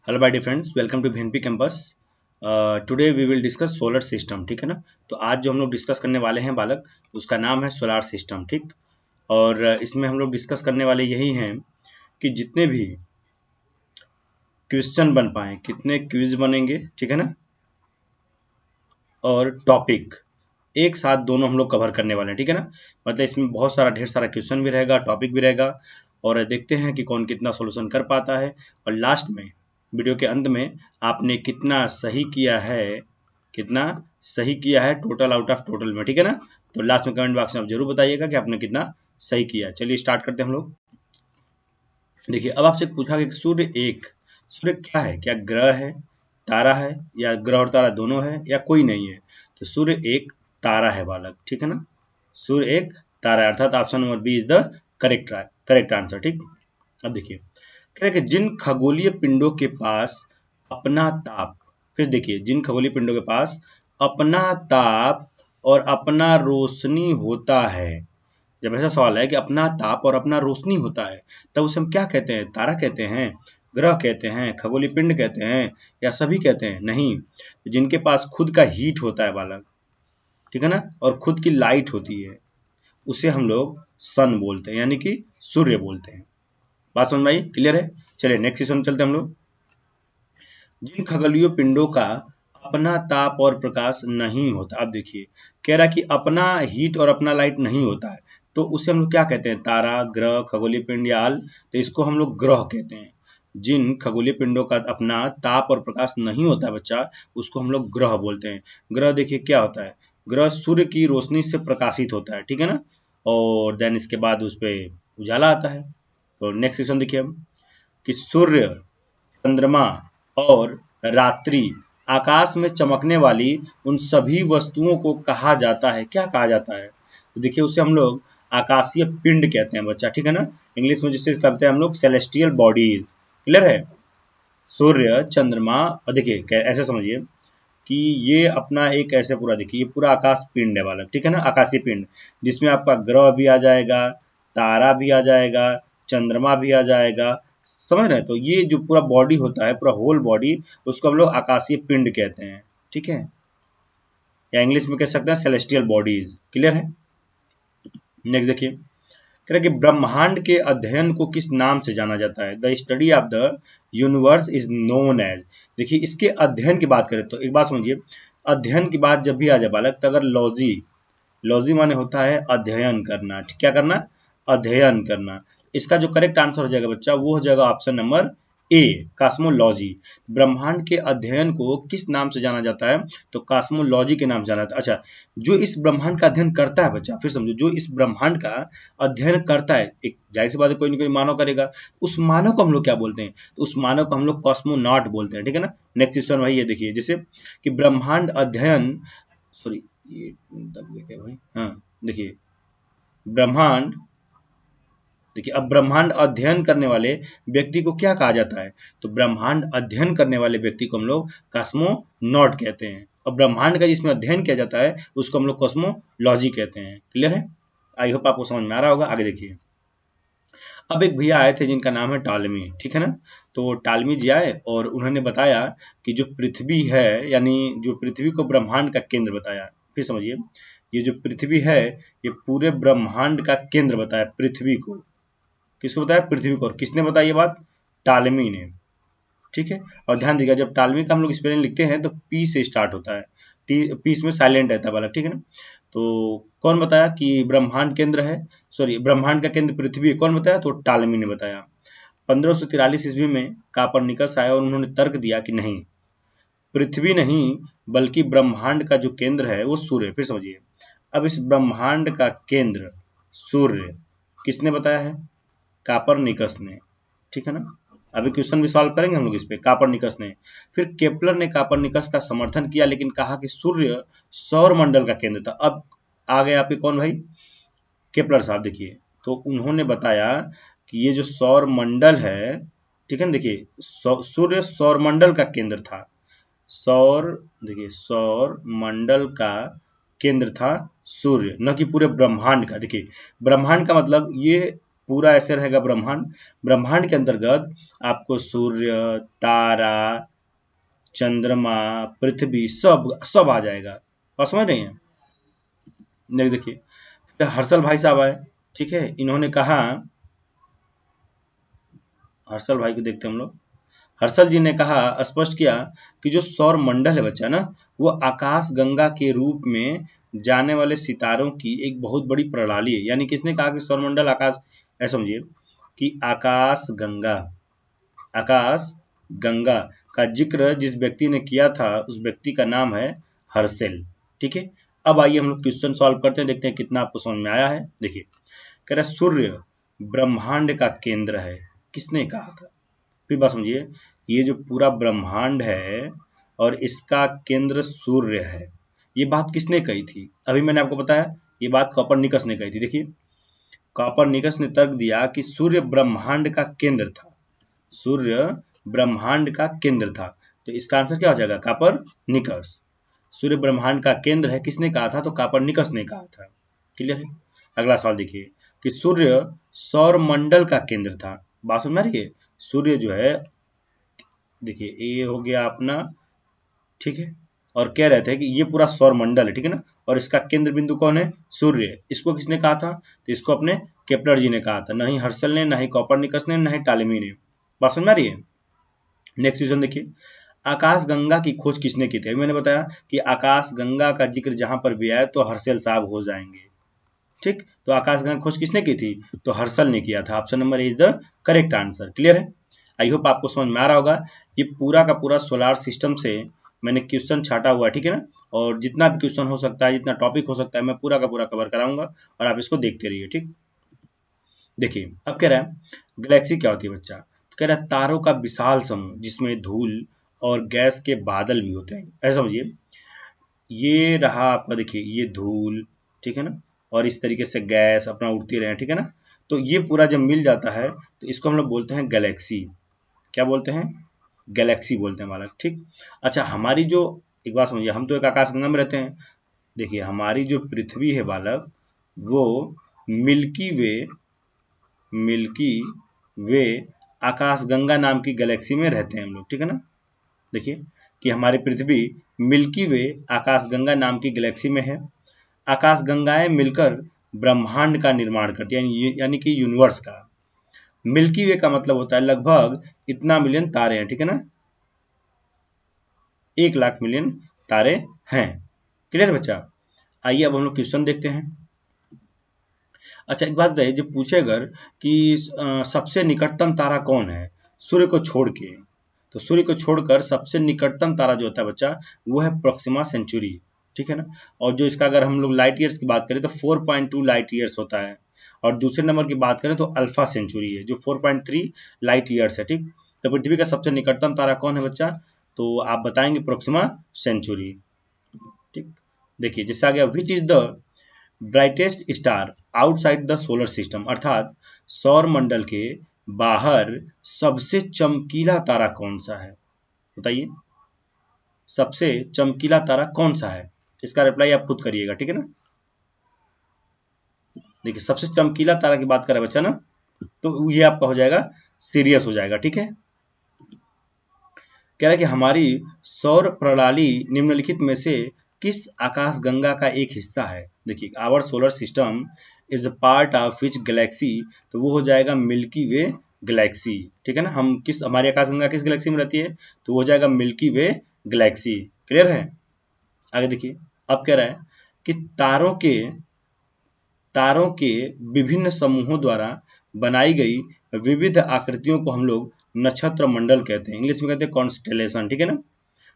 Hello my dear friends, welcome to VNP campus. Today we will discuss solar system. ठीक है ना। तो आज जो हम लोग डिस्कस करने वाले हैं बालक, उसका नाम है सोलार सिस्टम। ठीक। और इसमें हम लोग डिस्कस करने वाले यही हैं कि जितने भी क्वेश्चन बन पाए, कितने क्विज बनेंगे, ठीक है ना, और टॉपिक एक साथ दोनों हम लोग कवर करने वाले हैं। ठीक है ना। मतलब इसमें बहुत सारा ढेर सारा क्वेश्चन भी रहेगा, टॉपिक भी रहेगा, और देखते हैं कि कौन कितना सोल्यूशन कर पाता है। और लास्ट में, वीडियो के अंत में, आपने कितना सही किया है, कितना सही किया है टोटल आउट ऑफ टोटल में। ठीक है ना। तो लास्ट में कमेंट बॉक्स में आप जरूर बताइएगा कि आपने कितना सही किया। चलिए स्टार्ट करते हैं हम लोग। देखिए, अब आपसे पूछा कि सूर्य क्या है? क्या ग्रह है, तारा है, या ग्रह और तारा दोनों है, या कोई नहीं है? तो सूर्य एक तारा है बालक। ठीक है ना। सूर्य एक तारा है, अर्थात option number B is the correct answer. ठीक। अब देखिए, कह रहे कि जिन खगोलीय पिंडों के पास अपना ताप, फिर देखिए, जिन खगोलीय पिंडों के पास अपना ताप और अपना रोशनी होता है। जब ऐसा सवाल है कि अपना ताप और अपना रोशनी होता है, तब उसे हम क्या कहते हैं? तारा कहते हैं, ग्रह कहते हैं, खगोलीय पिंड कहते हैं, या सभी कहते हैं? नहीं, तो जिनके पास खुद का हीट होता है बालक, ठीक है ना, और खुद की लाइट होती है, उसे हम लोग सन बोलते हैं, यानी कि सूर्य बोलते हैं। बात समझ में आई? क्लियर है? चलिए नेक्स्ट क्वेश्चन चलते हैं हम लोग। जिन खगोलीय पिंडों का अपना ताप और प्रकाश नहीं होता, अब देखिए, कह रहा कि अपना हीट और अपना लाइट नहीं होता है, तो उसे हम लोग क्या कहते हैं? तारा, ग्रह, खगोलीय पिंड या अल? तो इसको हम लोग ग्रह कहते हैं। जिन खगोलीय पिंडों का अपना ताप और प्रकाश नहीं होता है बच्चा, उसको हम लोग ग्रह बोलते हैं। ग्रह देखिए क्या होता है, ग्रह सूर्य की रोशनी से प्रकाशित होता है, ठीक है ना, और देन इसके बाद उस पर उजाला आता है। तो नेक्स्ट क्वेश्चन देखिए हम, कि सूर्य, चंद्रमा और रात्रि, आकाश में चमकने वाली उन सभी वस्तुओं को कहा जाता है, क्या कहा जाता है? तो देखिए, उसे हम लोग आकाशीय पिंड कहते हैं बच्चा। ठीक है ना। इंग्लिश में जिसे कहते हैं हम लोग सेलेस्टियल बॉडीज। क्लियर है? सूर्य, चंद्रमा, और देखिए ऐसे समझिए कि ये अपना एक ऐसे पूरा, देखिए ये पूरा आकाश पिंड है बालक। ठीक है ना, आकाशीय पिंड, जिसमें आपका ग्रह भी आ जाएगा, तारा भी आ जाएगा, चंद्रमा भी आ जाएगा। समझ रहे हैं? तो ये जो पूरा बॉडी होता है, पूरा होल बॉडी, उसको हम लोग आकाशीय पिंड कहते हैं। ठीक है, या इंग्लिश में कह सकते हैं सेलेस्टियल बॉडीज। क्लियर है? नेक्स्ट देखिए, कह रहे कि ब्रह्मांड के अध्ययन को किस नाम से जाना जाता है? The study of the universe is known as. देखिए, इसके अध्ययन की बात करें तो एक बात समझिए, अध्ययन की बात जब भी आ जाए बालक, तो अगर लॉजी, लॉजी माने होता है अध्ययन करना। क्या करना? अध्ययन करना। इसका जो करेक्ट आंसर हो जाएगा बच्चा, वो हो जाएगा ऑप्शन नंबर ए, कास्मोलॉजी। ब्रह्मांड के अध्ययन को किस नाम से जाना जाता है? तो कास्मोलॉजी के नाम से जाना जाता है। अच्छा, जो इस ब्रह्मांड का अध्ययन करता है बच्चा, फिर समझो, जो इस ब्रह्मांड का अध्ययन करता है, एक जाहिर सी बात है, कोई ना कोई मानव करेगा, उस मानव को हम लोग क्या बोलते हैं? तो उस मानव को हम लोग कॉस्मोनॉट बोलते हैं। ठीक है ना। नेक्स्ट क्वेश्चन भाई, ये देखिए, जैसे कि ब्रह्मांड अध्ययन, सॉरी ये दब गया क्या भाई, हाँ, देखिए ब्रह्मांड, देखिए अब ब्रह्मांड अध्ययन करने वाले व्यक्ति को क्या कहा जाता है? तो ब्रह्मांड अध्ययन करने वाले व्यक्ति को हम लोग कॉस्मोनॉट कहते हैं, और ब्रह्मांड का जिसमें अध्ययन किया जाता है उसको हम लोग कॉस्मोलॉजी कहते हैं। क्लियर है? आई होप आपको समझ में आ रहा होगा। आगे देखिए, अब एक भैया आए थे जिनका नाम है टालमी। ठीक है ना। तो टालमी जी आए और उन्होंने बताया कि जो पृथ्वी है, यानी जो पृथ्वी को ब्रह्मांड का केंद्र बताया। फिर समझिए, ये जो पृथ्वी है, ये पूरे ब्रह्मांड का केंद्र बताया पृथ्वी को। किसको बताया? पृथ्वी को। और किसने बताया ये बात? टालमी ने। ठीक है। और ध्यान दीजिएगा, जब टालमी का हम लोग स्पेलिंग लिखते हैं तो पी से स्टार्ट होता है, टी, पी इसमें साइलेंट रहता है वाला। ठीक है ना। तो कौन बताया कि ब्रह्मांड केंद्र है, सॉरी ब्रह्मांड का केंद्र पृथ्वी है? कौन बताया? तो टालमी ने बताया। 1543 ईस्वी में कापरनिकस आया और उन्होंने तर्क दिया कि नहीं, पृथ्वी नहीं, बल्कि ब्रह्मांड का जो केंद्र है वो सूर्य है। फिर समझिए, अब इस ब्रह्मांड का केंद्र सूर्य किसने बताया है? कापरनिकस ने। ठीक है ना। अभी क्वेश्चन भी सॉल्व करेंगे हम लोग इस पे, कापरनिकस ने। फिर केपलर ने कापरनिकस का समर्थन किया, लेकिन कहा कि सूर्य सौर मंडल का केंद्र था। अब आ गए आपके कौन भाई? केपलर साहब। देखिए, तो उन्होंने बताया कि ये जो सौर मंडल है, ठीक है ना, देखिए सूर्य सौर मंडल का केंद्र था। सौर, देखिए सौर मंडल का केंद्र था सूर्य, न कि पूरे ब्रह्मांड का। देखिए, ब्रह्मांड का मतलब ये पूरा ऐसे रहेगा ब्रह्मांड। ब्रह्मांड के अंतर्गत आपको सूर्य, तारा, चंद्रमा, पृथ्वी सब सब आ जाएगा। बात समझ रहे हैं? नहीं, देखिए फिर हर्षल भाई साहब आए, ठीक है, इन्होंने कहा, हर्षल भाई को देखते हैं हम लोग। हर्षल जी ने कहा, स्पष्ट किया कि जो सौर मंडल है बच्चा ना, वो आकाश गंगा के रूप में जाने वाले सितारों की एक बहुत बड़ी प्रणाली है। यानी किसने कहा कि सौर मंडल आकाश, ऐसा समझिए कि आकाश गंगा का जिक्र जिस व्यक्ति ने किया था, उस व्यक्ति का नाम है हर्षल। ठीक है, अब आइए हम लोग क्वेश्चन सॉल्व करते हैं, देखते हैं कितना आपको समझ में आया है। देखिए, कह रहा है सूर्य ब्रह्मांड का केंद्र है, किसने कहा था? फिर बात समझिए, ये जो पूरा ब्रह्मांड है और इसका केंद्र सूर्य है, ये बात किसने कही थी? अभी मैंने आपको बताया, ये बात कॉपरनिकस ने कही थी। देखिए, कॉपरनिकस ने तर्क दिया कि सूर्य ब्रह्मांड का केंद्र था, सूर्य ब्रह्मांड का केंद्र था। तो इसका आंसर क्या हो जाएगा? कॉपरनिकस। सूर्य ब्रह्मांड का केंद्र है, किसने कहा था? तो कॉपरनिकस ने कहा था। क्लियर है? अगला सवाल देखिए कि सूर्य सौर मंडल का केंद्र था। बात समझ में आ रही है? सूर्य जो है, देखिए ये हो गया अपना, ठीक है, और कह रहे थे कि ये पूरा सौर मंडल है, ठीक है ना, और इसका केंद्र बिंदु कौन है? सूर्य। इसको किसने कहा था? तो इसको अपने केपलर जी ने कहा था, नहीं हर्षल ने, नहीं कॉपरनिकस ने, नहीं टालेमी ने। बात समझ में आ रही है? नेक्स्ट क्वेश्चन देखिए, आकाश गंगा की खोज किसने की थी? अभी मैंने बताया कि आकाश गंगा का जिक्र जहां पर भी आए तो हर्षल साहब हो जाएंगे। ठीक, तो आकाश गंगा खोज किसने की थी? तो हर्षल ने किया था। Option number is the correct answer. Clear है? आई होप आपको समझ में आ रहा होगा। ये पूरा का पूरा सोलार सिस्टम से मैंने क्वेश्चन छाटा हुआ है, ठीक है ना, और जितना भी क्वेश्चन हो सकता है, जितना टॉपिक हो सकता है, मैं पूरा का पूरा कवर कराऊंगा और आप इसको देखते रहिए। ठीक, देखिए अब कह रहा है गैलेक्सी क्या होती है बच्चा? तो कह रहा है तारों का विशाल समूह जिसमें धूल और गैस के बादल भी होते हैं। ऐसा समझिए, ये रहा आपका, देखिए ये धूल, ठीक है ना, और इस तरीके से गैस अपना उड़ती रहे, ठीक है ना, तो ये पूरा जब मिल जाता है तो इसको हम लोग बोलते हैं गैलेक्सी। क्या बोलते हैं? गैलेक्सी बोलते हैं बालक। ठीक, अच्छा हमारी जो, एक बात समझिए, हम तो एक आकाशगंगा में रहते हैं। देखिए हमारी जो पृथ्वी है बालक, वो मिल्की वे मिल्की वे आकाशगंगा नाम की गैलेक्सी में रहते हैं हम लोग, ठीक है ना। देखिए कि हमारी पृथ्वी मिल्की वे आकाशगंगा नाम की गैलेक्सी में है। आकाशगंगाएं मिलकर ब्रह्मांड का निर्माण करती है, यानी कि यूनिवर्स का। मिल्की वे का मतलब होता है लगभग इतना मिलियन तारे हैं, ठीक है ना, 1 लाख मिलियन तारे हैं। क्लियर बच्चा? आइए अब हम लोग क्वेश्चन देखते हैं। अच्छा एक बात बताइए, जब पूछे अगर कि सबसे निकटतम तारा कौन है सूर्य को छोड़ के, तो सूर्य को छोड़कर सबसे निकटतम तारा जो होता है बच्चा, वो है प्रोक्सिमा सेंचुरी, ठीक है ना। और जो इसका अगर हम लोग लाइट ईयर्स की बात करें तो 4.2 लाइट ईयर्स होता है, और दूसरे नंबर की बात करें तो अल्फा सेंचुरी है जो 4.3 लाइट ईयर्स है। ठीक, तो पृथ्वी का सबसे निकटतम तारा कौन है बच्चा? तो आप बताएंगे प्रोक्सिमा सेंचुरी। ठीक, देखिए जैसे आ गया, which is the brightest star outside the solar system, अर्थात सौर मंडल के बाहर सबसे चमकीला तारा कौन सा है? बताइए, सबसे चमकीला तारा कौन सा है? इसका रिप्लाई आप खुद करिएगा, ठीक है ना। देखिए सबसे चमकीला तारा की बात करें बच्चा ना, तो ये आपका हो जाएगा सीरियस हो जाएगा, ठीक है। कह रहा है कि हमारी सौर प्रणाली निम्नलिखित में से किस आकाशगंगा का एक हिस्सा है? देखिए our solar system is a part of which galaxy, तो वो हो जाएगा मिल्की वे गैलेक्सी, ठीक है ना। हम किस, हमारी आकाशगंगा किस गैलेक्सी में रहती है? तो वो हो जाएगा मिल्की वे गैलेक्सी। क्लियर है? आगे देखिए, अब कह रहा है कि तारों के विभिन्न समूहों द्वारा बनाई गई विविध आकृतियों को हम लोग नक्षत्र मंडल कहते हैं, इंग्लिश में कहते हैं कॉन्स्टेलेशन, ठीक है ना।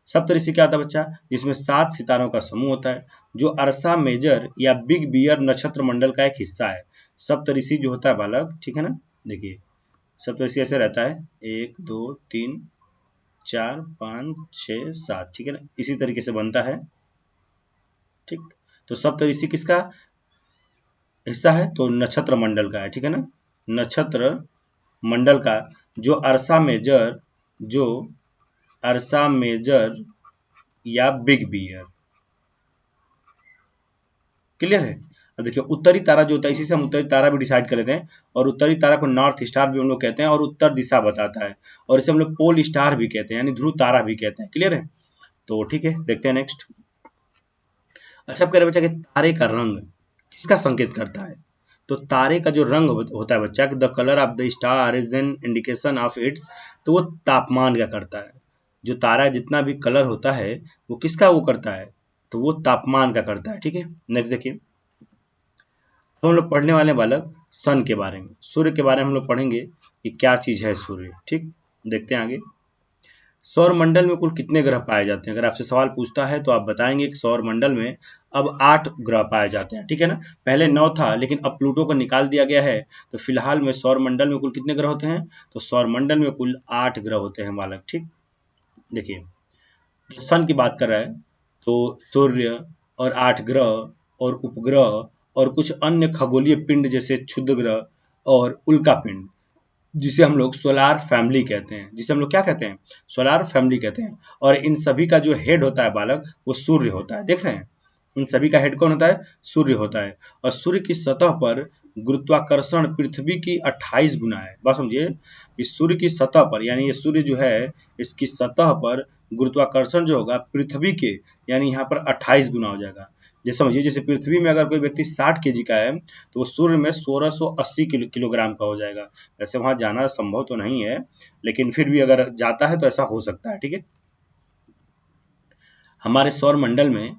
सप्तऋषि क्या होता है बच्चा? जिसमें 7 सितारों का समूह होता है, जो अर्सा मेजर या बिग बियर नक्षत्र मंडल का एक हिस्सा है। सप्तऋषि जो होता है बालक, ठीक है ना, देखिए सप्तऋषि ऐसे रहता है, 1 2 3 4 5 6 7, ठीक है ना, इसी तरीके से बनता है। ठीक, तो सप्तऋषि किसका हिस्सा है? तो नक्षत्र मंडल का है, ठीक है ना, नक्षत्र मंडल का, जो जो अर्सा मेजर या बिग बियर। क्लियर है? अब देखिए उत्तरी तारा जो होता है, इसी से हम उत्तरी तारा भी डिसाइड कर लेते हैं, और उत्तरी तारा को नॉर्थ स्टार भी हम लोग कहते हैं, और उत्तर दिशा बताता है, और इसे हम लोग पोल स्टार भी कहते हैं, यानी ध्रुव तारा भी कहते हैं। क्लियर है? तो ठीक है, देखते हैं नेक्स्ट। अच्छा, अब कह रहे बच्चा कि तारे का रंग किसका संकेत करता है? तो तारे का जो रंग होता है बच्चा, the colour of the star is an indication of its, तो वो तापमान का करता है। जो तारा जितना भी कलर होता है वो किसका वो करता है? तो वो तापमान का करता है। ठीक है, नेक्स्ट देखिए। हम लोग पढ़ने वाले बालक सन के बारे में, सूर्य के बारे में हम लोग पढ़ेंगे कि क्या चीज है सूर्य। ठीक, देखते हैं आगे। सौर मंडल में कुल कितने ग्रह पाए जाते हैं? अगर आपसे सवाल पूछता है तो आप बताएंगे कि सौर मंडल में अब 8 ग्रह पाए जाते हैं। ठीक है ना, पहले 9 था लेकिन अब प्लूटो को निकाल दिया गया है, तो फिलहाल में सौर मंडल में कुल कितने ग्रह होते हैं? तो सौर मंडल में कुल 8 ग्रह होते हैं बालक। ठीक, देखिए सन की बात कर रहा है तो सूर्य और 8 ग्रह और उपग्रह और कुछ अन्य खगोलीय पिंड जैसे क्षुद्र ग्रह और उल्का पिंड, जिसे हम लोग सोलार फैमिली कहते हैं, जिसे हम लोग क्या कहते हैं? सोलार फैमिली कहते हैं। और इन सभी का जो हेड होता है बालक, वो सूर्य होता है। देख रहे हैं, इन सभी का हेड कौन होता है? सूर्य होता है। और सूर्य की सतह पर गुरुत्वाकर्षण पृथ्वी की 28 गुना है। बात समझिए, इस सूर्य की सतह पर, यानी ये सूर्य जो है इसकी सतह पर गुरुत्वाकर्षण जो होगा पृथ्वी के, यानी यहाँ पर 28 गुना हो जाएगा। जैसे समझिए, जैसे पृथ्वी में अगर कोई व्यक्ति 60 केजी का है तो वो सूर्य में 1680 किलोग्राम का हो जाएगा। वैसे वहां जाना संभव तो नहीं है, लेकिन फिर भी अगर जाता है तो ऐसा हो सकता है। ठीक है, हमारे सौर मंडल में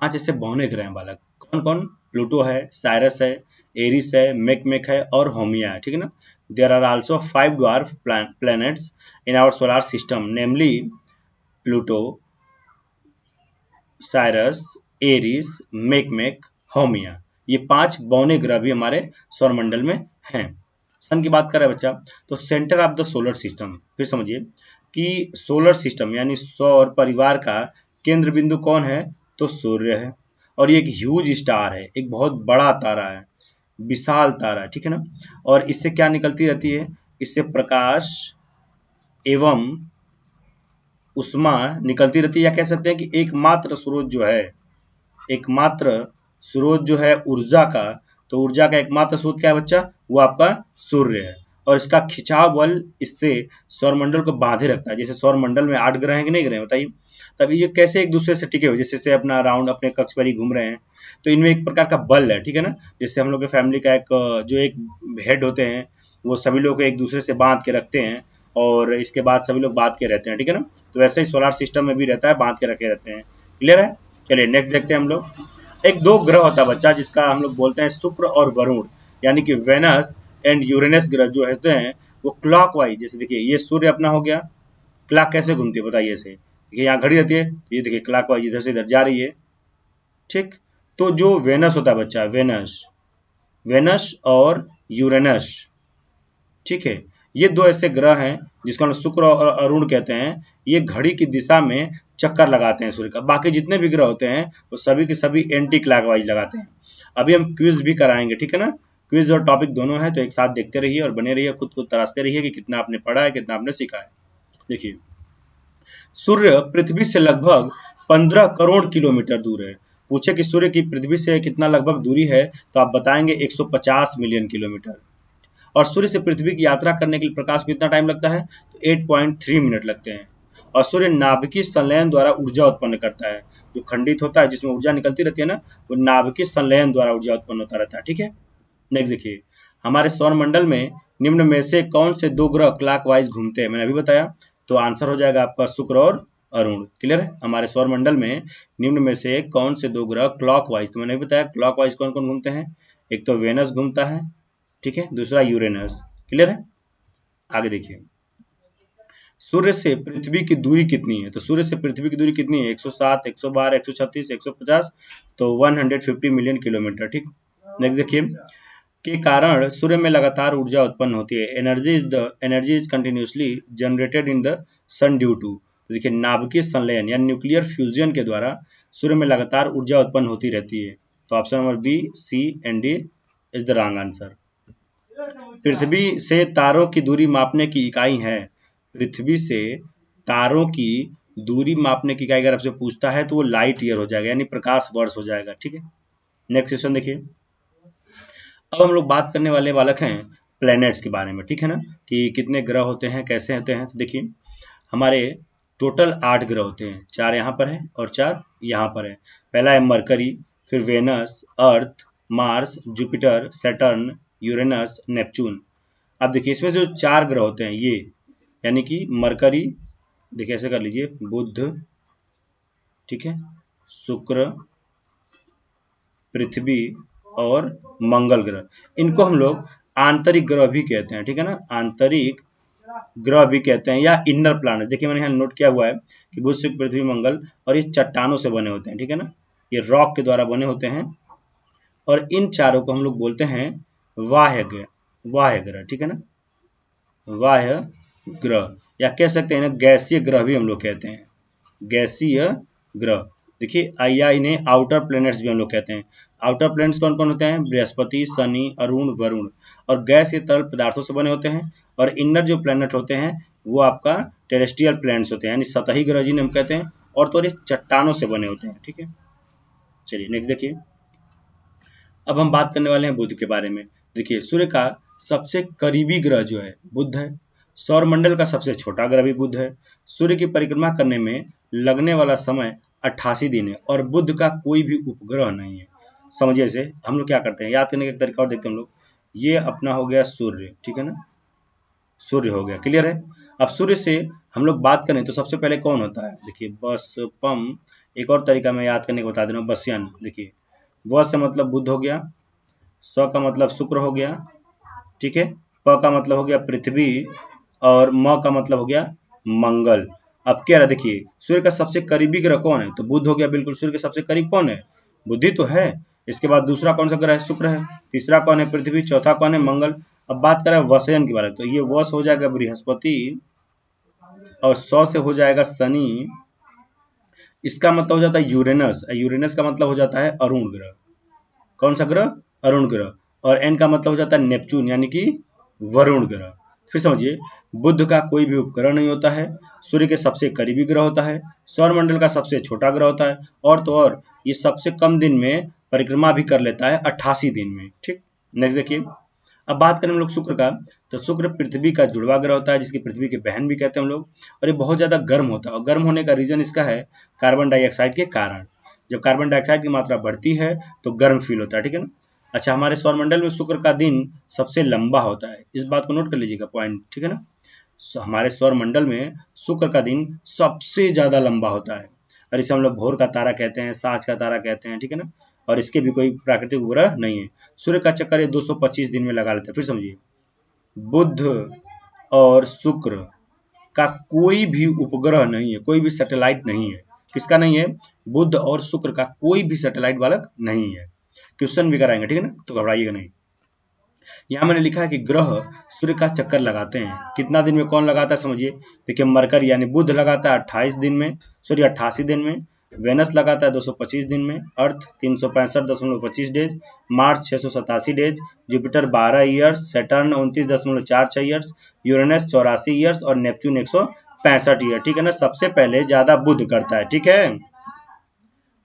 5 ऐसे बौने ग्रह हैं बालक। कौन कौन? प्लूटो है, साइरस है, एरिस है, मेकमेक है और होमिया है। ठीक है ना, there are also 5 dwarf planets in our solar system, namely Pluto, Ceres, Eris, Makemake, Haumea. ये 5 बौने ग्रह भी हमारे सौरमंडल में हैं। सन की बात कर रहे हैं बच्चा, तो centre of the solar system, फिर समझिए कि सोलर सिस्टम यानी सौर परिवार का केंद्र बिंदु कौन है? तो सूर्य है। और ये एक ह्यूज स्टार है, एक बहुत बड़ा तारा है, विशाल तारा। ठीक है ना, और इससे क्या निकलती रहती है? इससे प्रकाश एवं उष्मा निकलती रहती है, या कह सकते हैं कि एकमात्र स्रोत जो है, एकमात्र स्रोत जो है ऊर्जा का, तो ऊर्जा का एकमात्र स्रोत क्या है बच्चा? वो आपका सूर्य है। और इसका खिंचाव बल इससे सौरमंडल को बांधे रखता है। जैसे सौरमंडल में 8 ग्रह हैं कि नहीं ग्रह, बताइए। तब ये कैसे एक दूसरे से टिके हुए, जैसे अपना राउंड अपने कक्ष पर ही घूम रहे हैं, तो इनमें एक प्रकार का बल है। ठीक है ना, जैसे हम लोग के फैमिली का एक जो एक हेड होते हैं, वो सभी लोग को एक दूसरे से बांध के रखते हैं, और इसके बाद सभी लोग बांध के रहते हैं। ठीक है ना, तो वैसे ही सोलर सिस्टम में भी रहता है, बांध के रखे रहते हैं। क्लियर है? चलिए नेक्स्ट देखते हैं हम लोग। एक 2 ग्रह होता है बच्चा जिसका हम लोग बोलते हैं शुक्र और वरुण, यानी कि वेनस एंड यूरेनस ग्रह जो होते हैं वो क्लॉकवाइज, जैसे देखिए ये सूर्य अपना हो गया, क्लॉक कैसे घूमती है बताइए ऐसे, देखिए यहाँ घड़ी रहती है, ये देखिए क्लॉकवाइज इधर से इधर जा रही है। ठीक, तो जो वेनस होता है बच्चा, वेनस, वेनस और यूरेनस, ठीक है, ये 2 ऐसे ग्रह हैं जिसको हम शुक्र और अरुण कहते हैं। ये घड़ी की दिशा में चक्कर लगाते हैं सूर्य का। बाकी जितने भी ग्रह होते हैं वो सभी के सभी एंटी क्लॉकवाइज लगाते हैं। अभी हम क्विज भी कराएंगे, ठीक है ना, क्विज और टॉपिक दोनों है, तो एक साथ देखते रहिए और बने रहिए, खुद को तराशते रहिए कि कितना आपने पढ़ा है, कितना आपने सीखा है। देखिए, सूर्य पृथ्वी से लगभग 15 करोड़ किलोमीटर दूर है। पूछे कि सूर्य की पृथ्वी से कितना लगभग दूरी है, तो आप बताएंगे 150 मिलियन किलोमीटर। और सूर्य से पृथ्वी की यात्रा करने के लिए प्रकाश को कितना टाइम लगता है? तो 8.3 मिनट लगते हैं। और सूर्य नाभिकीय संलयन द्वारा ऊर्जा उत्पन्न करता है। जो खंडित होता है जिसमें ऊर्जा निकलती रहती है ना, वो नाभिकीय संलयन द्वारा ऊर्जा उत्पन्न होता रहता है। ठीक है, नेक्स्ट देखिए, हमारे सौर मंडल में निम्न में से कौन से 2 ग्रह क्लॉकवाइज घूमते हैं? मैंने अभी बताया, तो आंसर हो जाएगा आपका शुक्र और अरुण। क्लियर है? हमारे सौर मंडल में निम्न में से कौन से 2 ग्रह क्लॉकवाइज, तो मैंने बताया क्लॉकवाइज कौन कौन घूमते हैं। एक तो वेनस घूमता है, ठीक है, दूसरा यूरेनस। क्लियर है? आगे देखिए, सूर्य से पृथ्वी की दूरी कितनी है? तो सूर्य से पृथ्वी की दूरी कितनी है? 107, 112, 136, 150, तो 150 मिलियन किलोमीटर। ठीक, नेक्स्ट देखिए, के कारण सूर्य में लगातार ऊर्जा उत्पन्न होती है। Energy is continuously generated in the sun due to, तो देखिए नाभिकीय संलयन या न्यूक्लियर फ्यूजन के द्वारा सूर्य में लगातार ऊर्जा उत्पन्न होती रहती है। तो option number B, C and D is the wrong answer. पृथ्वी से तारों की दूरी मापने की इकाई है। पृथ्वी से तारों की दूरी मापने की इकाई अगर आपसे पूछता है तो वो लाइट ईयर हो जाएगा, यानी प्रकाश वर्ष हो जाएगा। ठीक है, नेक्स्ट क्वेश्चन देखिए, अब हम लोग बात करने वाले बालक हैं प्लैनेट्स के बारे में, ठीक है ना, कि कितने ग्रह होते हैं, कैसे होते हैं। तो देखिए हमारे टोटल 8 ग्रह होते हैं, 4 यहाँ पर है और 4 यहाँ पर है। पहला है मरकरी, फिर Venus, Earth, Mars, Jupiter, Saturn, Uranus, Neptune. अब देखिए इसमें जो 4 ग्रह होते हैं ये, यानी कि मरकरी, देखिए ऐसे कर लीजिए, बुध, ठीक है, शुक्र, पृथ्वी और मंगल ग्रह, इनको हम लोग आंतरिक ग्रह भी कहते हैं, ठीक है ना, आंतरिक ग्रह भी कहते हैं या इनर प्लैनेट। देखिए मैंने यहाँ नोट किया हुआ है कि बुध, शुक्र, पृथ्वी, मंगल, और ये चट्टानों से बने होते हैं, ठीक है ना, ये रॉक के द्वारा बने होते हैं। और इन चारों को हम लोग बोलते हैं बाह्य ग्रह, बाह्य ग्रह, ठीक है ना, बाह्य ग्रह, या कह सकते हैं ना गैसीय ग्रह भी हम लोग कहते हैं, गैसीय ग्रह। देखिए या इन्हें आउटर प्लैनेट्स भी हम लोग कहते हैं। आउटर प्लैनेट्स कौन कौन होते हैं? बृहस्पति, शनि, अरुण, वरुण, और गैस ये तरल पदार्थों से बने होते हैं। और इनर जो प्लैनेट होते हैं वो आपका टेरेस्ट्रियल प्लैनेट्स होते हैं, यानी सतही ग्रह जिन्हें हम कहते हैं, और तो ये चट्टानों से बने होते हैं, ठीक है। चलिए नेक्स्ट देखिए, अब हम बात करने वाले हैं बुध के बारे में। देखिए सूर्य का सबसे करीबी ग्रह जो है बुध है, सौरमंडल का सबसे छोटा ग्रह भी बुध है। सूर्य की परिक्रमा करने में लगने वाला समय 88 दिन है, और बुध का कोई भी उपग्रह नहीं है। समझिए इसे, हम लोग क्या करते हैं, याद करने का एक तरीका और देखते हैं हम लोग। ये अपना हो गया सूर्य, ठीक है ना, सूर्य हो गया, क्लियर है। अब सूर्य से हम लोग बात करें तो सबसे पहले कौन होता है, देखिए बस पम, एक और तरीका मैं याद करने को बता दे रहा हूँ, बसयन। देखिए व से मतलब बुध हो गया, स का मतलब शुक्र हो गया, ठीक है, प का मतलब हो गया पृथ्वी, और म का मतलब हो गया मंगल। अब क्या रहा, देखिए सूर्य का सबसे करीबी ग्रह कौन है, तो बुध हो गया, बिल्कुल सूर्य के सबसे करीब कौन है, बुध ही तो है। इसके बाद दूसरा कौन सा ग्रह है, शुक्र है। तीसरा कौन है, पृथ्वी। चौथा कौन है, मंगल। अब बात करें वसयन के बारे में, तो ये वस हो जाएगा बृहस्पति, और सौ से हो जाएगा शनि। इसका मतलब हो जाता है यूरेनस, यूरेनस का मतलब हो जाता है अरुण ग्रह। कौन सा ग्रह, अरुण ग्रह। और एन का मतलब हो जाता है नेपच्यून, यानी कि वरुण ग्रह। फिर समझिए, बुध का कोई भी उपग्रह नहीं होता है, सूर्य के सबसे करीबी ग्रह होता है, सौरमंडल का सबसे छोटा ग्रह होता है, और तो और ये सबसे कम दिन में परिक्रमा भी कर लेता है, 88 दिन में, ठीक। नेक्स्ट देखिए, अब बात करें हम लोग शुक्र का, तो शुक्र पृथ्वी का जुड़वा ग्रह होता है, जिसकी पृथ्वी की बहन भी कहते हैं हम लोग। और ये बहुत ज़्यादा गर्म होता है, और गर्म होने का रीजन इसका है कार्बन डाइऑक्साइड के कारण। जब कार्बन डाइऑक्साइड की मात्रा बढ़ती है तो गर्म फील होता है, ठीक है ना। अच्छा, हमारे सौरमंडल में शुक्र का दिन सबसे लंबा होता है, इस बात को नोट कर लीजिएगा पॉइंट, ठीक है ना। हमारे सौरमंडल में शुक्र का दिन सबसे ज्यादा लंबा होता है, और इसे हम लोग भोर का तारा कहते हैं, साँझ का तारा कहते हैं, ठीक है ना। और इसके भी कोई प्राकृतिक उपग्रह नहीं है। सूर्य का चक्कर ये 225 दिन में लगा लेते हैं। फिर समझिए, बुध और शुक्र का कोई भी उपग्रह नहीं है, कोई भी सैटेलाइट नहीं है। किसका नहीं है, बुध और शुक्र का कोई भी सैटेलाइट बालक नहीं है। क्वेश्चन भी कराएंगे, ठीक है ना, तो घबराइएगा नहीं। यहाँ मैंने लिखा है कि ग्रह सूर्य का चक्कर लगाते हैं, कितना दिन में कौन लगाता है, समझिए। देखिए मरकर यानी बुध लगाता है 28 दिन में, सॉरी 88 दिन में। वेनस लगाता है 225 दिन में, अर्थ 365.25 डेज, मार्च 687 days, Jupiter 12 years, Saturn 29.46 years, Uranus 84 years, और नेपच्यून 165 ईयर, ठीक है ना। सबसे पहले ज्यादा बुध करता है, ठीक है।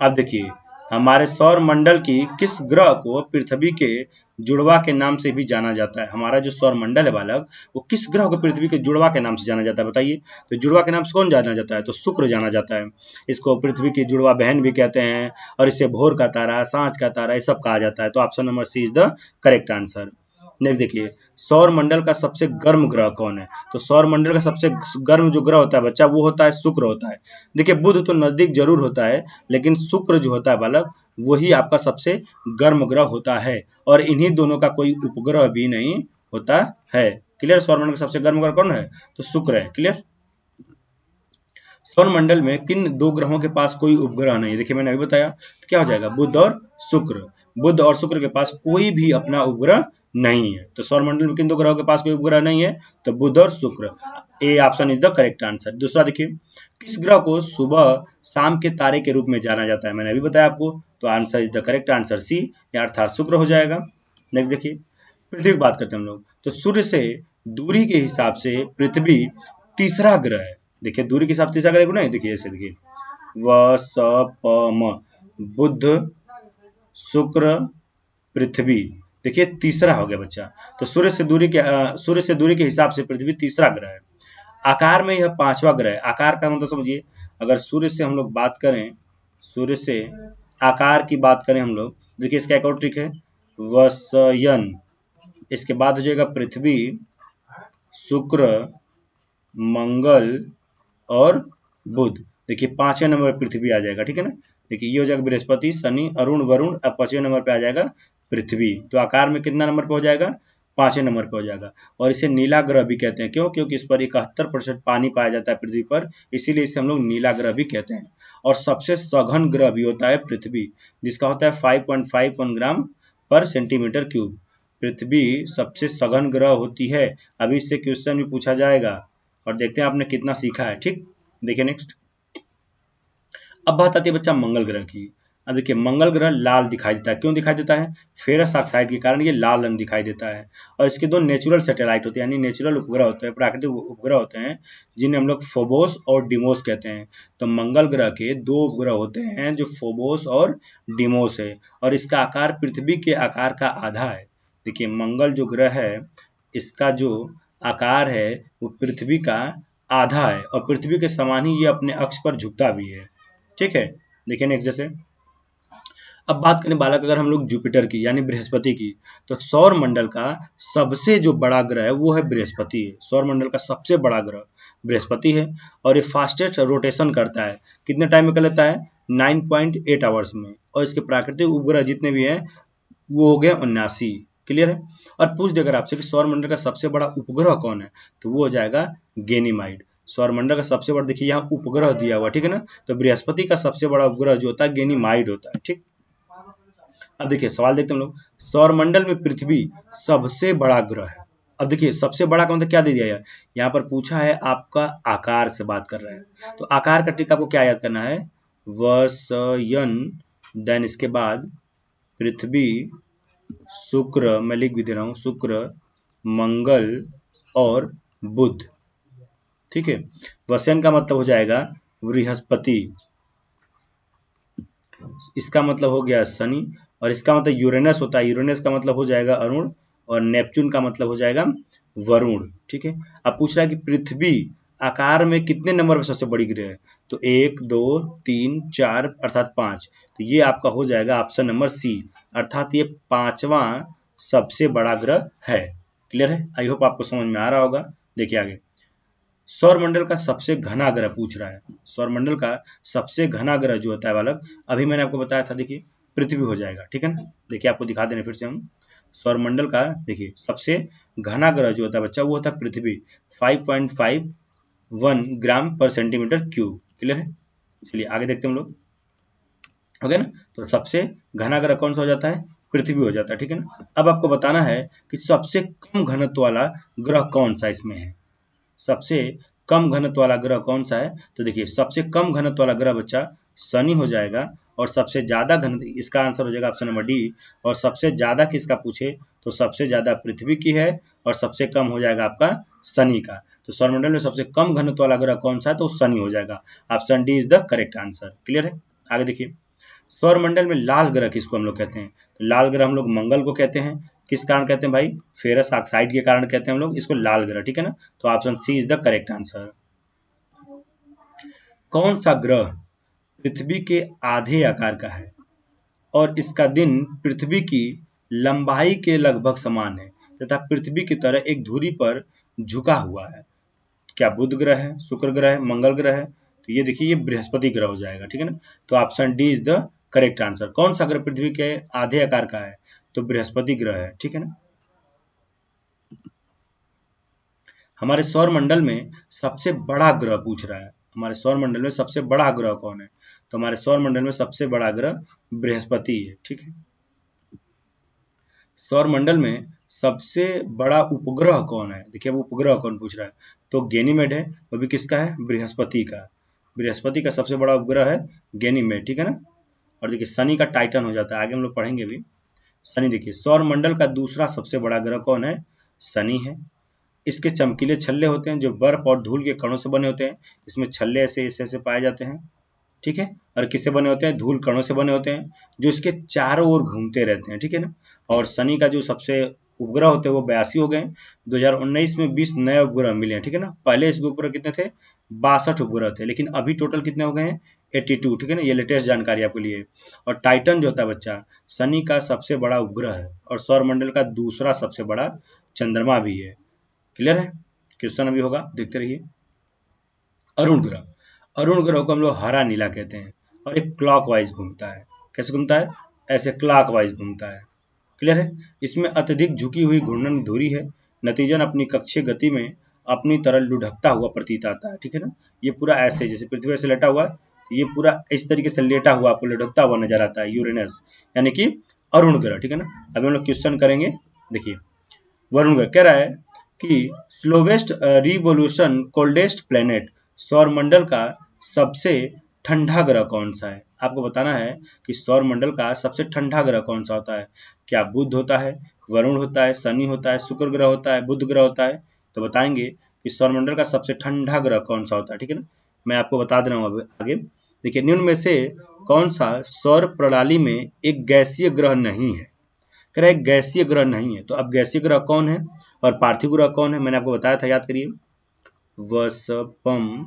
अब देखिए, हमारे सौर मंडल की किस ग्रह को पृथ्वी के जुड़वा के नाम से भी जाना जाता है। हमारा जो सौर मंडल है बालक, वो किस ग्रह को पृथ्वी के जुड़वा के नाम से जाना जाता है, बताइए। तो जुड़वा के नाम से कौन जाना जाता है, तो शुक्र जाना जाता है। इसको पृथ्वी की जुड़वा बहन भी कहते हैं, और इसे भोर का तारा, सांझ का तारा, ये सब कहा जाता है। तो option number C is the correct answer. Next देखिए, सौर मंडल का सबसे गर्म ग्रह कौन है, तो सौर मंडल का सबसे गर्म जो ग्रह होता है बच्चा, वो होता है शुक्र होता है। देखिए बुध तो नजदीक जरूर होता है, लेकिन शुक्र जो होता है बालक, वही आपका सबसे गर्म ग्रह होता है, और इन्हीं दोनों का कोई उपग्रह भी नहीं होता है, क्लियर। सौरमंडल का सबसे गर्म ग्रह कौन है, तो शुक्र है, क्लियर। सौरमंडल में किन दो ग्रहों के पास कोई उपग्रह नहीं है, देखिए मैंने अभी बताया, तो क्या हो जाएगा, बुध और शुक्र। बुध और शुक्र के पास कोई भी अपना उपग्रह नहीं है। तो सौरमंडल में किन दो ग्रहों के पास कोई उपग्रह नहीं है, तो बुध और शुक्र। A option is the correct answer. दूसरा देखिए, किस ग्रह को सुबह शाम के तारे के रूप में जाना जाता है, मैंने अभी बताया आपको, तो answer is the correct answer C, अर्थात शुक्र हो जाएगा। नेक्स्ट देखिए, पृथ्वी की बात करते हैं हम लोग, तो सूर्य से दूरी के हिसाब से पृथ्वी तीसरा ग्रह है। देखिए दूरी के हिसाब से तीसरा ग्रह को नहीं, देखिए ऐसे देखिए, व स प म, बुध, शुक्र, पृथ्वी, देखिए तीसरा हो गया बच्चा। तो सूर्य से दूरी के हिसाब से पृथ्वी तीसरा ग्रह है। आकार में यह पांचवा ग्रह है। आकार का मतलब समझिए, अगर सूर्य से हम लोग बात करें, सूर्य से आकार की बात करें हम लोग, देखिए इसका एक और ट्रिक है, वसयन, इसके बाद हो जाएगा पृथ्वी, शुक्र, मंगल और बुध। देखिए पांचवें नंबर पर पृथ्वी आ जाएगा, ठीक है ना। देखिए ये हो जाएगा बृहस्पति, शनि, अरुण, वरुण, अब पांचवें नंबर पे आ जाएगा पृथ्वी। तो आकार में कितना नंबर पे हो जाएगा, पांचवें नंबर पे हो जाएगा। और इसे नीला ग्रह भी कहते हैं, क्यों, क्योंकि इस पर 71% पानी पाया जाता है पृथ्वी पर, इसीलिए इसे हम लोग नीला ग्रह भी कहते हैं। और सबसे सघन ग्रह भी होता है पृथ्वी, जिसका होता है 5.51 ग्राम पर सेंटीमीटर क्यूब। पृथ्वी सबसे सघन ग्रह होती है। अभी इससे क्वेश्चन भी पूछा जाएगा और देखते हैं आपने कितना सीखा है, ठीक। देखिए नेक्स्ट, अब बात आती है बच्चा मंगल ग्रह की। अब देखिए मंगल ग्रह लाल दिखाई देता है, क्यों दिखाई देता है, फेरस ऑक्साइड के कारण ये लाल रंग दिखाई देता है। और इसके दो नेचुरल सैटेलाइट होते हैं, यानी नेचुरल उपग्रह होते हैं, प्राकृतिक उपग्रह होते हैं, जिन्हें हम लोग फोबोस और डिमोस कहते हैं। तो मंगल ग्रह के दो उपग्रह होते हैं जो फोबोस और डिमोस है, और इसका आकार पृथ्वी के आकार का आधा है। देखिए मंगल जो ग्रह है, इसका जो आकार है वो पृथ्वी का आधा है, और पृथ्वी के समान ही ये अपने अक्ष पर झुकता भी है, ठीक है। देखिए नेक्स्ट, जैसे अब बात करें बालक अगर हम लोग जुपिटर की यानी बृहस्पति की, तो सौर मंडल का सबसे जो बड़ा ग्रह है वो है बृहस्पति है। सौर मंडल का सबसे बड़ा ग्रह बृहस्पति है, और ये फास्टेस्ट रोटेशन करता है। कितने टाइम में कर लेता है, 9.8 आवर्स में। और इसके प्राकृतिक उपग्रह जितने भी हैं वो हो गए 79। क्लियर है। और पूछ दे अगर आपसे कि सौर मंडल का सबसे बड़ा उपग्रह कौन है, तो वो हो जाएगा गेनीमाइड। सौर मंडल का सबसे बड़ा, देखिए यहाँ उपग्रह दिया हुआ, ठीक है ना। तो बृहस्पति का सबसे बड़ा उपग्रह जो होता है गेनीमाइड होता है, ठीक। अब देखिए सवाल देखते हैं हम लोग, सौरमंडल में पृथ्वी सबसे बड़ा ग्रह है। अब देखिए सबसे बड़ा का मतलब क्या दे दिया है, यहाँ पर पूछा है आपका आकार से बात कर रहे हैं, तो आकार का ट्रिक आपको क्या याद करना है, वसयन, देन इसके बाद पृथ्वी, शुक्र, मैं लिख भी दे रहा हूँ, शुक्र, मंगल और बुध, ठीक है। वसयन का मतलब हो जाएगा बृहस्पति, इसका मतलब हो गया शनि, और इसका मतलब यूरेनस होता है, यूरेनस का मतलब हो जाएगा अरुण, और नेपच्यून का मतलब हो जाएगा वरुण, ठीक है। अब पूछ रहा है कि पृथ्वी आकार में कितने नंबर पर सबसे बड़ी ग्रह है, तो 1 2 3 4 अर्थात 5। तो ये आपका हो जाएगा ऑप्शन नंबर सी, अर्थात ये पांचवा सबसे बड़ा ग्रह है। क्लियर है, आई होप आपको समझ में आ रहा होगा। देखिए आगे, सौरमंडल का सबसे घना ग्रह पूछ रहा है। सौरमंडल का सबसे घना ग्रह जो होता है बालक, अभी मैंने आपको बताया था, देखिए पृथ्वी हो जाएगा, ठीक है ना। देखिए आपको दिखा देने फिर से हम, सौरमंडल का देखिए सबसे घना ग्रह जो होता है बच्चा, वो होता है पृथ्वी, 5.51 ग्राम पर सेंटीमीटर क्यूब। क्लियर है, चलिए आगे देखते हैं हम लोग, हो गया ना। तो सबसे घना ग्रह कौन सा हो जाता है, पृथ्वी हो जाता है, ठीक है ना। अब आपको बताना है कि सबसे कम घनत्व वाला ग्रह कौन सा इसमें है, सबसे कम घनत्व वाला ग्रह कौन सा है। तो देखिए सबसे कम घनत्व वाला ग्रह बच्चा शनि हो जाएगा, और सबसे ज्यादा घनत्व, इसका आंसर हो जाएगा ऑप्शन नंबर डी। और सबसे ज्यादा किसका पूछे, तो सबसे ज्यादा पृथ्वी की है, और सबसे कम हो जाएगा आपका शनि का। तो सौरमंडल में सबसे कम घनत्व वाला ग्रह कौन सा है, तो शनि हो जाएगा, option D is the correct answer. Clear है, आगे देखिए, सौरमंडल में लाल ग्रह किसको हम लोग कहते हैं, तो लाल ग्रह हम लोग मंगल को कहते हैं। किस कारण कहते हैं भाई, फेरस ऑक्साइड के कारण कहते हैं हम लोग इसको लाल ग्रह, ठीक है ना। तो option C is the correct answer. कौन सा ग्रह पृथ्वी के आधे आकार का है और इसका दिन पृथ्वी की लंबाई के लगभग समान है, तथा पृथ्वी की तरह एक धुरी पर झुका हुआ है, क्या बुध ग्रह है, शुक्र ग्रह है, मंगल ग्रह है, तो ये देखिए ये बृहस्पति ग्रह हो जाएगा, ठीक है ना। तो option D is the correct answer. कौन सा ग्रह पृथ्वी के आधे आकार का है, तो बृहस्पति ग्रह है, ठीक है ना। हमारे सौर मंडल में सबसे बड़ा ग्रह पूछ रहा है, हमारे सौर मंडल में सबसे बड़ा ग्रह कौन है, तो हमारे सौर मंडल में सबसे बड़ा ग्रह बृहस्पति है, ठीक है। सौर मंडल में सबसे बड़ा उपग्रह कौन है, देखिए अब उपग्रह कौन पूछ रहा है, तो गैनीमेड है, वो भी किसका है, बृहस्पति का। बृहस्पति का सबसे बड़ा उपग्रह है गैनीमेड, ठीक है ना। और देखिए शनि का टाइटन हो जाता है, आगे हम लोग पढ़ेंगे भी। शनि, देखिए सौर मंडल का दूसरा सबसे बड़ा ग्रह कौन है, शनि है। इसके चमकीले छल्ले होते हैं जो बर्फ और धूल के कणों से बने होते हैं, इसमें छल्ले ऐसे ऐसे ऐसे पाए जाते हैं। ठीक है। और किससे बने होते हैं? धूल कणों से बने होते हैं जो इसके चारों ओर घूमते रहते हैं, ठीक है ना। और शनि का जो सबसे उपग्रह होते हैं वो 82 हो गए। 2019 में 20 नए उपग्रह मिले हैं, ठीक है ना। पहले इसके उपग्रह कितने थे? 62 उपग्रह थे, लेकिन अभी टोटल कितने हो गए हैं? 82, ठीक है ना। ये लेटेस्ट जानकारी आपके लिए। और टाइटन जो होता है बच्चा, शनि का सबसे बड़ा उपग्रह है और सौरमंडल का दूसरा सबसे बड़ा चंद्रमा भी है। क्लियर है? क्वेश्चन अभी होगा, देखते रहिए। अरुण ग्रह, अरुण ग्रह को हम लोग हरा नीला कहते हैं और एक क्लॉकवाइज घूमता है। कैसे घूमता है? ऐसे क्लॉकवाइज घूमता है। क्लियर है? इसमें अत्यधिक झुकी हुई घूर्णन धुरी है। नतीजन अपनी कक्षीय गति में अपनी तरह लुढ़कता हुआ प्रतीत आता है, ठीक है ना। ये पूरा ऐसे, जैसे पृथ्वी से लेटा हुआ है, ये पूरा इस तरीके से लेटा हुआ आपको लुढ़कता हुआ नजर आता है, यूरेनस यानी कि अरुण ग्रह, ठीक है ना। अभी हम लोग क्वेश्चन करेंगे, देखिए। वरुण ग्रह कह रहा है कि स्लोवेस्ट रिवोल्यूशन कोल्डेस्ट प्लेनेट, सौरमंडल का सबसे ठंडा ग्रह कौन सा है? आपको बताना है कि सौरमंडल का सबसे ठंडा ग्रह कौन सा होता है। क्या बुध होता है, वरुण होता है, शनि होता है, शुक्र ग्रह होता है, बुध ग्रह होता है? तो बताएंगे कि सौरमंडल का सबसे ठंडा ग्रह कौन सा होता है, ठीक है ना। मैं आपको बता दे रहा हूँ आगे। देखिए, निम्न में से कौन सा सौर प्रणाली में एक गैसीय ग्रह नहीं है? कह रहा है गैसीय ग्रह नहीं है। तो अब गैसीय ग्रह कौन है और पार्थिव ग्रह कौन है? मैंने आपको बताया था, याद करिए। वसपम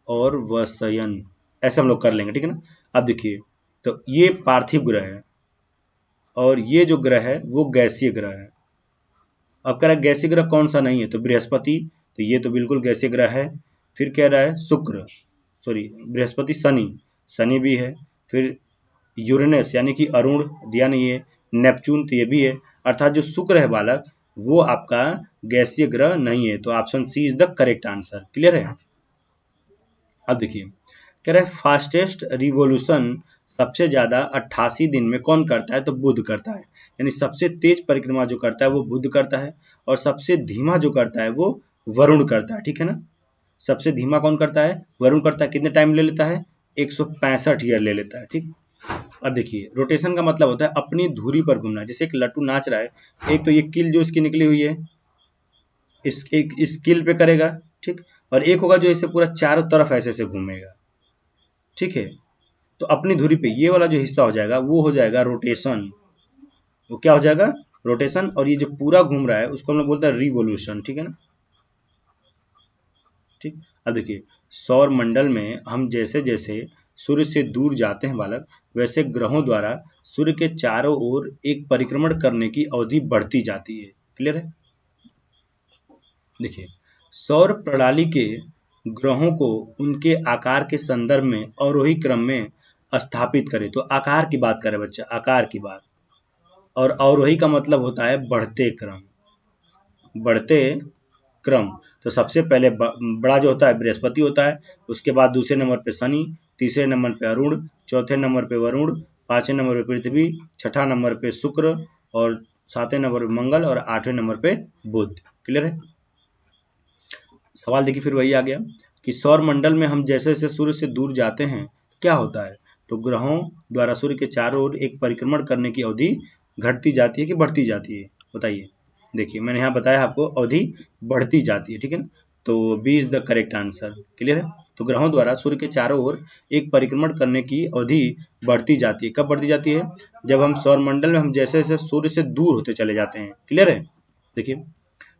और वसयन, ऐसे हम लोग कर लेंगे, ठीक है ना। अब देखिए, तो ये पार्थिव ग्रह है और ये जो ग्रह है वो गैसीय ग्रह है। अब कह रहा है गैसीय ग्रह कौन सा नहीं है? तो बृहस्पति, तो ये तो बिल्कुल गैसीय ग्रह है। फिर कह रहा है शुक्र, सॉरी बृहस्पति, शनि, शनि भी है। फिर यूरेनस यानी कि अरुण, दिया नहीं है। नेपच्यून, तो ये भी है। अर्थात जो शुक्र है बालक, वो आपका गैसीय ग्रह नहीं है। तो option C is the correct answer. Clear है? अब देखिए, कह रहा है फास्टेस्ट रिवोल्यूशन सबसे ज्यादा 88 दिन में कौन करता है? तो बुध करता है। यानी सबसे तेज परिक्रमा जो करता है वो बुध करता है और सबसे धीमा जो करता है वो वरुण करता है, ठीक है ना। सबसे धीमा कौन करता है? वरुण करता है। कितने टाइम ले लेता है? 165 ईयर ले लेता है, ठीक। अब देखिए, रोटेशन का मतलब होता है अपनी धुरी पर घूमना। जैसे एक लट्टू नाच रहा है, एक तो ये कील जो इसकी निकली हुई है, इस कील पे करेगा, ठीक। और एक होगा जो इसे पूरा चारों तरफ ऐसे से घूमेगा, ठीक है। तो अपनी धुरी पे ये वाला जो हिस्सा हो जाएगा वो हो जाएगा रोटेशन। वो क्या हो जाएगा? रोटेशन। और ये जो पूरा घूम रहा है उसको हम लोग बोलते हैं रिवोल्यूशन, ठीक है ना। ठीक। अब देखिए, सौर मंडल में हम जैसे जैसे सूर्य से दूर जाते हैं बालक, वैसे ग्रहों द्वारा सूर्य के चारों ओर एक परिक्रमण करने की अवधि बढ़ती जाती है। क्लियर है? देखिए, सौर प्रणाली के ग्रहों को उनके आकार के संदर्भ में अवरोही क्रम में स्थापित करें। तो आकार की बात करें बच्चा, आकार की बात। और अवरोही का मतलब होता है बढ़ते क्रम, बढ़ते क्रम। तो सबसे पहले बड़ा जो होता है बृहस्पति होता है, उसके बाद दूसरे नंबर पे शनि, तीसरे नंबर पे अरुण, चौथे नंबर पे वरुण, पांचवें नंबर पे पृथ्वी, छठा नंबर पे शुक्र और सातवें नंबर पे मंगल और आठवें नंबर पे बुध। क्लियर है? सवाल देखिए, फिर वही आ गया कि सौर मंडल में हम जैसे जैसे सूर्य से दूर जाते हैं क्या होता है? तो ग्रहों द्वारा सूर्य के चारों ओर एक परिक्रमण करने की अवधि घटती जाती है कि बढ़ती जाती है? बताइए। देखिए, मैंने यहाँ बताया आपको अवधि बढ़ती जाती है, ठीक है ना। तो B is the correct answer. Clear है? तो ग्रहों द्वारा सूर्य के चारों ओर एक परिक्रमण करने की अवधि बढ़ती जाती है। कब बढ़ती जाती है? जब हम सौरमंडल में हम जैसे जैसे सूर्य से दूर होते चले जाते हैं। क्लियर है? देखिए,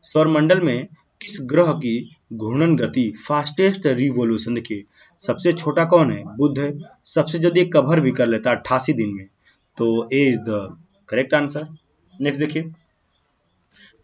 सौरमंडल में किस ग्रह की घूर्णन गति फास्टेस्ट रिवोल्यूशन? देखिए, सबसे छोटा कौन है? बुध है। सबसे जल्दी कवर भी कर लेता है 88 दिन में। तो A is the correct answer. Next देखिए,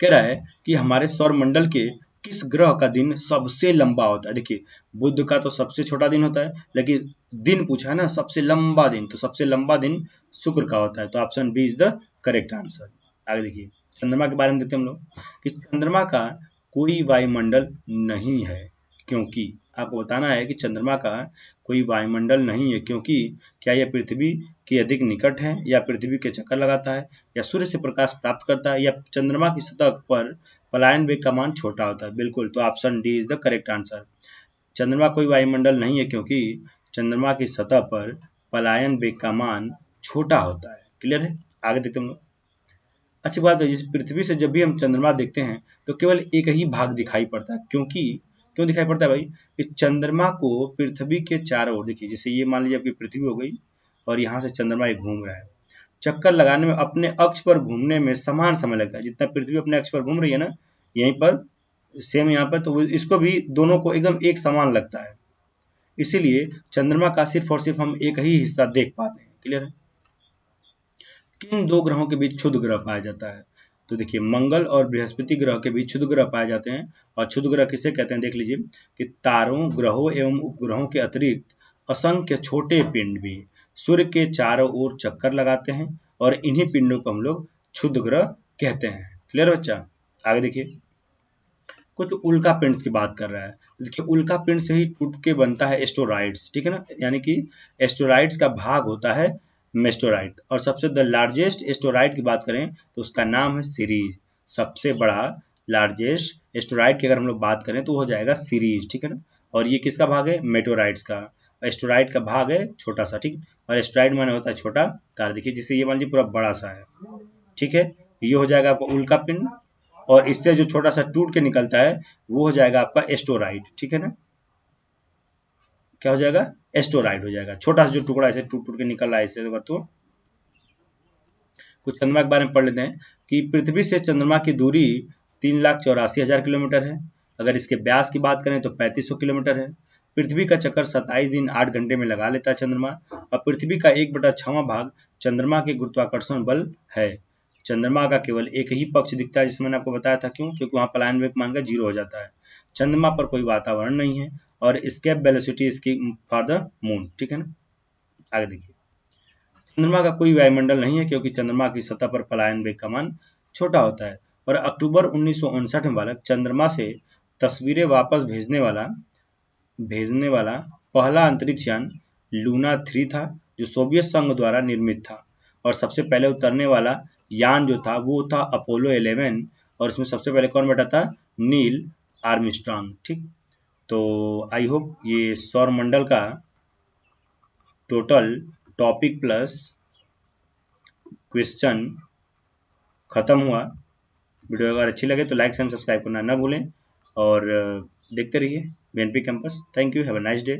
कह रहा है कि हमारे सौरमंडल के किस ग्रह का दिन सबसे लंबा होता है? देखिए, बुध का तो सबसे छोटा दिन होता है, लेकिन दिन पूछा है ना सबसे लंबा दिन, तो सबसे लंबा दिन शुक्र का होता है। तो option B is the correct answer. आगे देखिए, चंद्रमा के बारे में देखते हैं हम लोग कि चंद्रमा का कोई वायुमंडल नहीं है, क्योंकि आपको बताना है कि चंद्रमा का कोई वायुमंडल नहीं है क्योंकि क्या यह पृथ्वी के अधिक निकट है, या पृथ्वी के चक्कर लगाता है, या सूर्य से प्रकाश प्राप्त करता है, या चंद्रमा की सतह पर पलायन वेग का मान छोटा होता है? बिल्कुल, तो option D is the correct answer. चंद्रमा कोई वायुमंडल नहीं है क्योंकि चंद्रमा की सतह पर पलायन वेग का मान छोटा होता है। क्लियर है? आगे देखते हम लोग। अच्छी बात है, जैसे पृथ्वी से जब भी हम चंद्रमा देखते हैं तो केवल एक ही भाग दिखाई पड़ता है, क्योंकि क्यों दिखाई पड़ता है भाई? कि चंद्रमा को पृथ्वी के चारों ओर, देखिए जैसे ये मान लीजिए आपकी पृथ्वी हो गई और यहाँ से चंद्रमा एक घूम रहा है, चक्कर लगाने में अपने अक्ष पर घूमने में समान समय लगता है। जितना पृथ्वी अपने अक्ष पर घूम रही है ना, यहीं पर सेम यहाँ पर, तो इसको भी दोनों को एकदम एक समान लगता है। इसीलिए चंद्रमा का सिर्फ और सिर्फ हम एक ही हिस्सा देख पाते हैं। क्लियर है? किन दो ग्रहों के बीच क्षुद्र ग्रह पाया जाता है? तो देखिए मंगल और बृहस्पति ग्रह के बीच क्षुद्र ग्रह पाए जाते हैं। और क्षुद्र ग्रह किसे कहते हैं देख लीजिए, कि तारों, ग्रहों एवं उपग्रहों के अतिरिक्त असंख्य छोटे पिंड भी सूर्य के चारों ओर चक्कर लगाते हैं और इन्हीं पिंडों को हम लोग क्षुद्र ग्रह कहते हैं। क्लियर बच्चा? आगे देखिए, कुछ उल्का पिंड्स की बात कर रहा है। देखिए उल्का पिंड से ही टूट के बनता है एस्टेरॉइड्स, ठीक है ना, यानी कि एस्टेरॉइड्स का भाग होता है मेस्टोराइड। और सबसे द लार्जेस्ट एस्टेरॉइड की बात करें तो उसका नाम है सीरीज। सबसे बड़ा लार्जेस्ट एस्टेरॉइड की अगर हम लोग बात करें तो हो जाएगा सीरीज, ठीक है ना। और ये किसका भाग है? मेटोराइड्स का। एस्टेरॉइड का भाग है छोटा सा, ठीक। और एस्टेरॉइड माने होता है छोटा तार। देखिए जिसे ये मान लीजिए पूरा बड़ा सा है, ठीक है। ये हो जाएगा आपका उल्का पिंड, और इससे जो छोटा सा टूट के निकलता है वो हो जाएगा आपका एस्टेरॉइड, ठीक है ना। क्या हो जाएगा? एस्टेरॉइड हो जाएगा। छोटा सा जो टुकड़ा ऐसे टूट टूट के निकल रहा है इससे अगर, तो कुछ चंद्रमा के बारे में पढ़ लेते हैं कि पृथ्वी से चंद्रमा की दूरी 3,84,000 किलोमीटर है। अगर इसके व्यास की बात करें तो 3500 किलोमीटर है। पृथ्वी का चक्कर 27 दिन 8 घंटे में लगा लेता है चंद्रमा। और पृथ्वी का 1/6वां भाग चंद्रमा के गुरुत्वाकर्षण बल है। चंद्रमा का केवल एक ही पक्ष दिखता है, जिसमें मैंने आपको बताया था। क्यों? क्योंकि वहाँ पलायन वेग मान का 0 हो जाता है। चंद्रमा पर कोई वातावरण नहीं है और एस्केप वेलोसिटी इसकी फॉर द मून, ठीक है ना। आगे देखिए, चंद्रमा का कोई वायुमंडल नहीं है क्योंकि चंद्रमा की सतह पर पलायन वेग का मान छोटा होता है। और अक्टूबर 1959 में बालक चंद्रमा से तस्वीरें वापस भेजने वाला पहला अंतरिक्ष यान लूना 3 था, जो सोवियत संघ द्वारा निर्मित था। और सबसे पहले उतरने वाला यान जो था वो था अपोलो 11, और इसमें सबसे पहले कौन बैठा था? नील आर्मस्ट्रांग, ठीक। तो आई होप ये सौर मंडल का टोटल टॉपिक प्लस क्वेश्चन खत्म हुआ। वीडियो अगर अच्छी लगे तो लाइक एंड सब्सक्राइब करना ना भूलें, और देखते रहिए BNP campus. Thank you, have a nice day.